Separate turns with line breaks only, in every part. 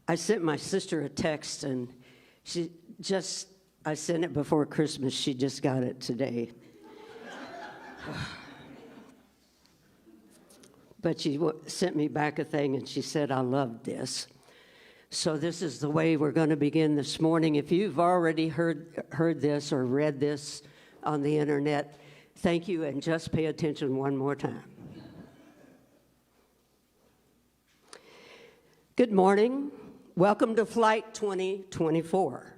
I sent my sister a text, and I sent it before Christmas. She just got it today. But she sent me back a thing, and she said, I love this. So this is the way we're going to begin this morning. If you've already heard this or read this on the internet, thank you, and just pay attention one more time. Good morning. Welcome to Flight 2024.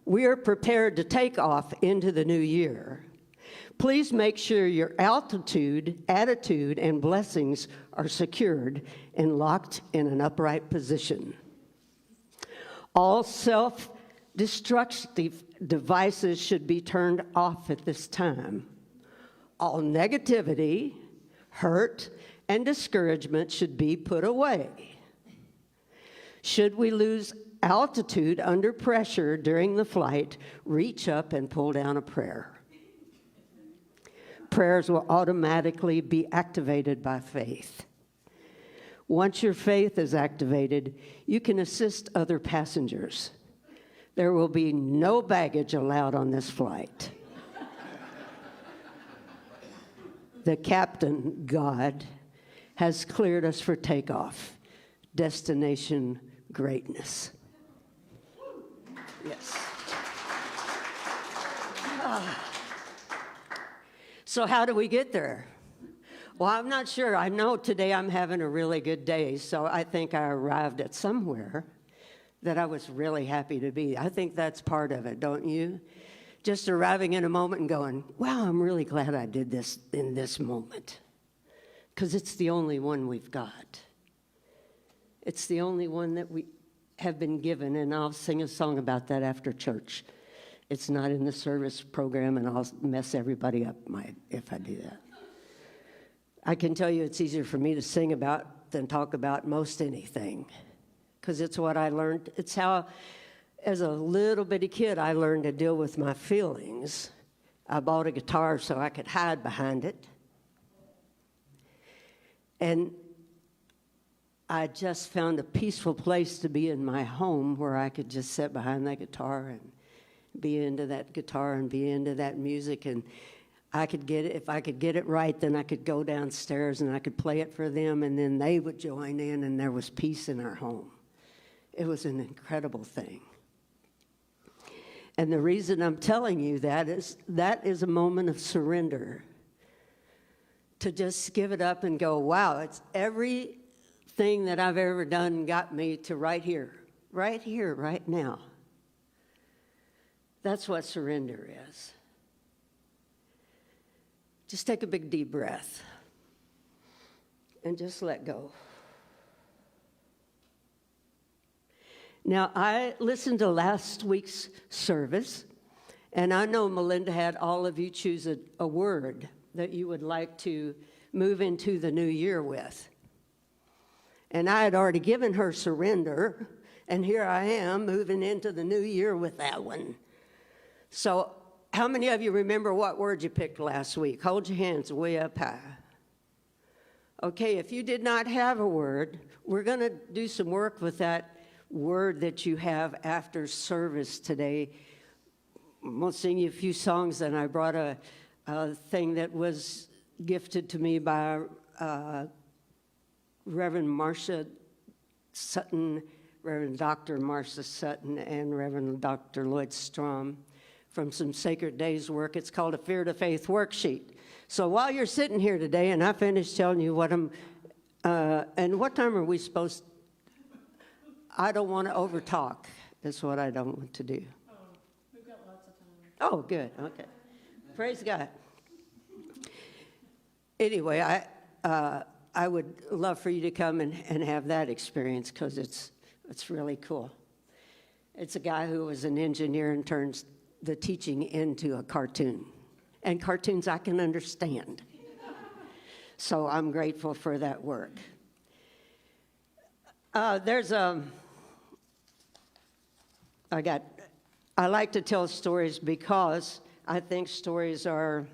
We are prepared to take off into the new year. Please make sure your altitude, attitude, and blessings are secured and locked in an upright position. All self-destructive devices should be turned off at this time. All negativity, hurt, and discouragement should be put away. Should we lose altitude under pressure during the flight, reach up and pull down a prayer. Prayers will automatically be activated by faith. Once your faith is activated, you can assist other passengers. There will be no baggage allowed on this flight. The captain, God, has cleared us for takeoff. Destination greatness. Yes. So how do we get there? Well, I'm not sure. I know today I'm having a really good day, so I think I arrived at somewhere that I was really happy to be. I think that's part of it, don't you? Just arriving in a moment and going, wow, I'm really glad I did this in this moment. Because it's the only one we've got. It's the only one that we have been given, and I'll sing a song about that after church. It's not in the service program, and I'll mess everybody up if I do that. I can tell you it's easier for me to sing about than talk about most anything, because it's what I learned. It's how, as a little bitty kid, I learned to deal with my feelings. I bought a guitar so I could hide behind it. And I just found a peaceful place to be in my home where I could just sit behind that guitar and be into that guitar and be into that music. And I could get it, if I could get it right, then I could go downstairs and I could play it for them, and then they would join in, and there was peace in our home. It was an incredible thing. And the reason I'm telling you that is a moment of surrender. To just give it up and go, wow, it's everything that I've ever done got me to right here, right now. That's what surrender is. Just take a big deep breath and just let go. Now, I listened to last week's service, and I know Melinda had all of you choose a word that you would like to move into the new year with. And I had already given her surrender, and here I am moving into the new year with that one. So how many of you remember what word you picked last week? Hold your hands way up high. Okay, if you did not have a word, we're going to do some work with that word that you have after service today. I'm going to sing you a few songs, and I brought a thing that was gifted to me by Reverend Marcia Sutton, Reverend Dr. Marcia Sutton, and Reverend Dr. Lloyd Strom from some Sacred Days work. It's called a Fear to Faith worksheet. So while you're sitting here today, and I finished telling you what I'm, and what time are we supposed, I don't want to overtalk. That's what I don't want to do.
Oh, we've got lots of time.
Oh, good, okay. Praise God. Anyway, I would love for you to come and have that experience, because it's really cool. It's a guy who was an engineer and turns the teaching into a cartoon. And cartoons I can understand. So I'm grateful for that work. I like to tell stories because I think stories are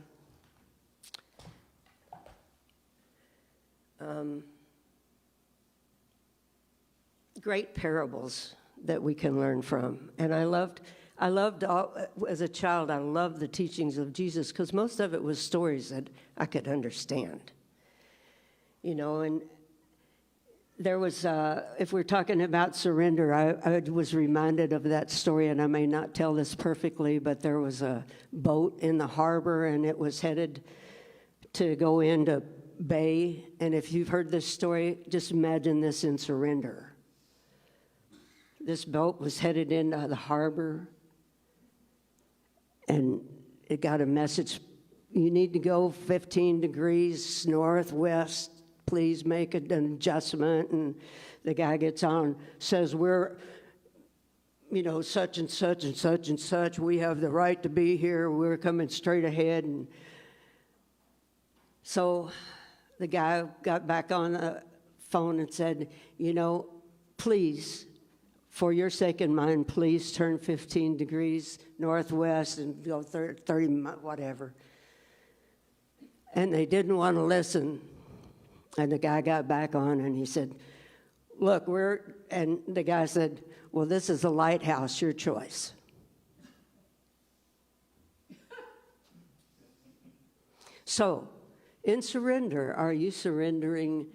great parables that we can learn from. And I loved as a child, I loved the teachings of Jesus because most of it was stories that I could understand. And there was, if we're talking about surrender, I was reminded of that story, and I may not tell this perfectly, but there was a boat in the harbor, and it was headed to go into bay. And if you've heard this story, just imagine this in surrender. This boat was headed into the harbor, and it got a message, you need to go 15 degrees northwest, please make an adjustment. And the guy gets on, says, we're, such and such and such and such, we have the right to be here, we're coming straight ahead. And so the guy got back on the phone and said, please, for your sake and mine, please turn 15 degrees northwest and go 30, whatever. And they didn't want to listen. And the guy got back on and he said, look, and the guy said, well, this is a lighthouse, your choice. So, in surrender, are you surrendering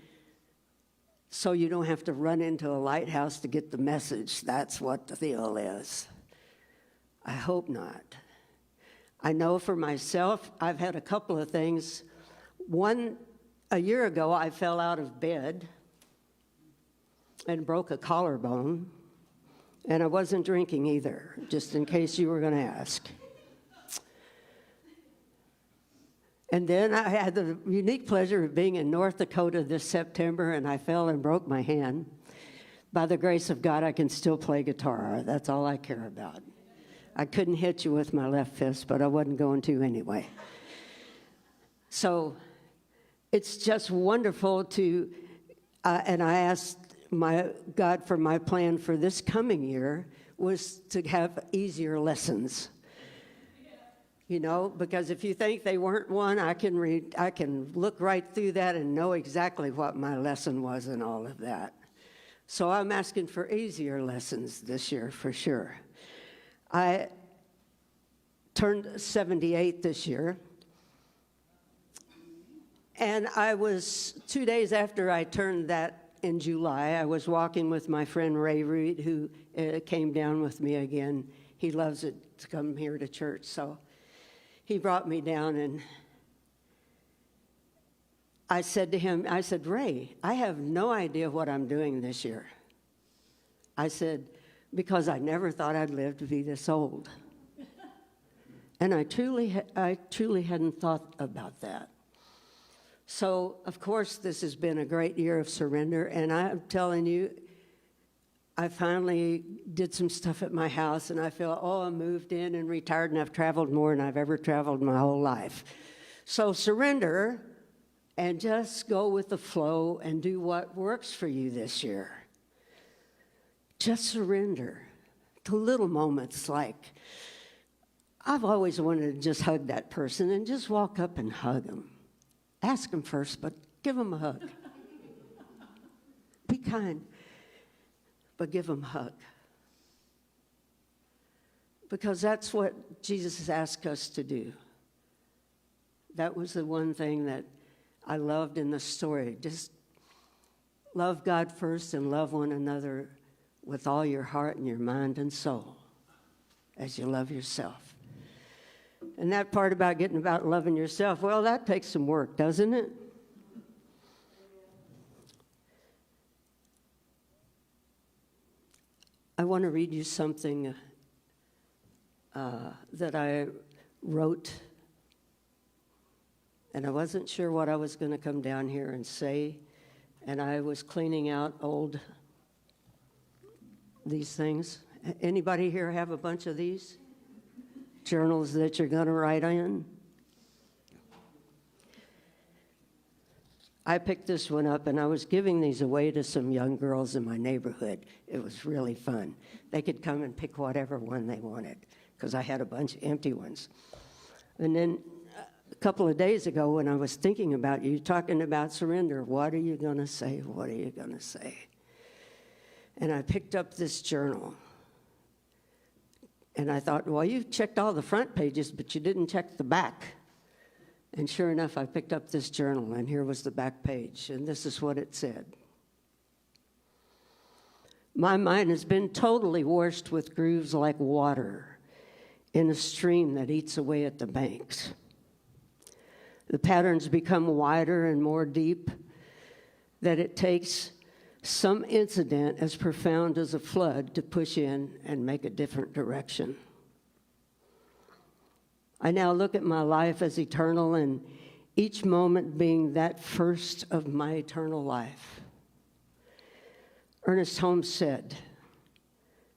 so you don't have to run into a lighthouse to get the message? That's what the deal is. I hope not. I know for myself, I've had a couple of things. A year ago, I fell out of bed and broke a collarbone, and I wasn't drinking either, just in case you were going to ask. And then I had the unique pleasure of being in North Dakota this September, and I fell and broke my hand. By the grace of God, I can still play guitar. That's all I care about. I couldn't hit you with my left fist, but I wasn't going to anyway. So it's just wonderful to, and I asked my God for my plan for this coming year was to have easier lessons. Because if you think they weren't one, I can look right through that and know exactly what my lesson was and all of that. So I'm asking for easier lessons this year for sure. I turned 78 this year. And I was, 2 days after I turned that in July, I was walking with my friend Ray Reed, who came down with me again. He loves it to come here to church, so he brought me down, and I said to him, Ray, I have no idea what I'm doing this year. I said, because I never thought I'd live to be this old. And I truly hadn't thought about that. So, of course, this has been a great year of surrender, and I'm telling you, I finally did some stuff at my house, and I feel, I moved in and retired, and I've traveled more than I've ever traveled my whole life. So surrender and just go with the flow and do what works for you this year. Just surrender to little moments like, I've always wanted to just hug that person and just walk up and hug them. Ask them first, but give them a hug. Be kind. But give them a hug. Because that's what Jesus has asked us to do. That was the one thing that I loved in the story. Just love God first and love one another with all your heart and your mind and soul as you love yourself. And that part about loving yourself, well, that takes some work, doesn't it? I want to read you something that I wrote, and I wasn't sure what I was going to come down here and say, and I was cleaning out these things. Anybody here have a bunch of these journals that you're going to write in? I picked this one up, and I was giving these away to some young girls in my neighborhood. It was really fun. They could come and pick whatever one they wanted, because I had a bunch of empty ones. And then a couple of days ago, when I was thinking about you, talking about surrender, what are you going to say? What are you going to say? And I picked up this journal. And I thought, well, you checked all the front pages, but you didn't check the back. And sure enough, I picked up this journal, and here was the back page, and this is what it said. My mind has been totally washed with grooves like water in a stream that eats away at the banks. The patterns become wider and more deep, that it takes some incident as profound as a flood to push in and make a different direction. I now look at my life as eternal, and each moment being that first of my eternal life. Ernest Holmes said,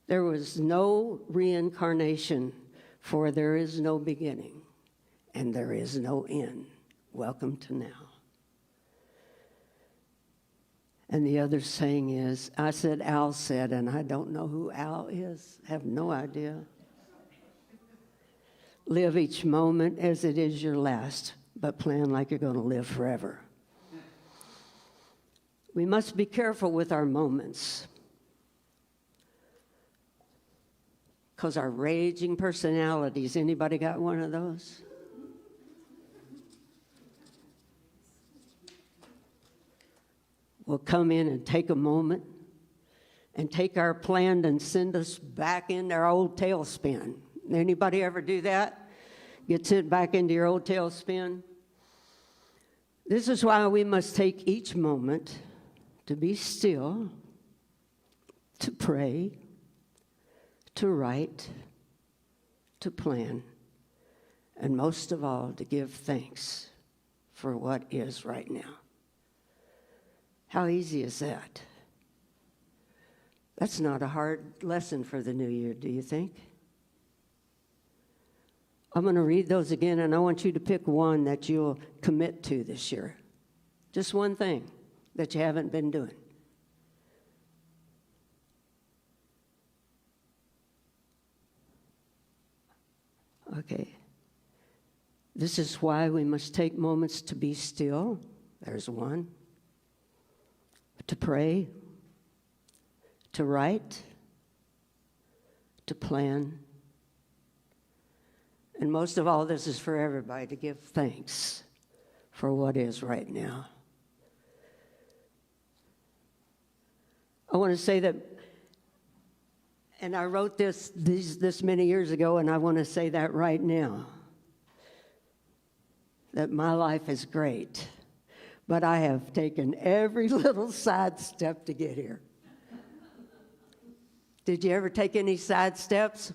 "There was no reincarnation, for there is no beginning, and there is no end. Welcome to now." And the other saying is, I said Al said, and I don't know who Al is, have no idea. Live each moment as it is your last, but plan like you're going to live forever. We must be careful with our moments, because our raging personalities, anybody got one of those? Will come in and take a moment and take our plan and send us back in our old tailspin. Anybody ever do that? Get sent back into your old tailspin? This is why we must take each moment to be still, to pray, to write, to plan, and most of all, to give thanks for what is right now. How easy is that? That's not a hard lesson for the new year, do you think? I'm going to read those again, and I want you to pick one that you'll commit to this year. Just one thing that you haven't been doing. Okay. This is why we must take moments to be still. There's one. To pray, to write, to plan, and most of all, this is for everybody, to give thanks for what is right now. I want to say that, and I wrote this many years ago, and I want to say that right now, that my life is great, but I have taken every little side step to get here. Did you ever take any side steps?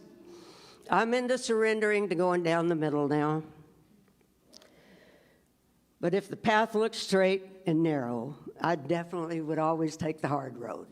I'm into surrendering to going down the middle now. But if the path looks straight and narrow, I definitely would always take the hard road.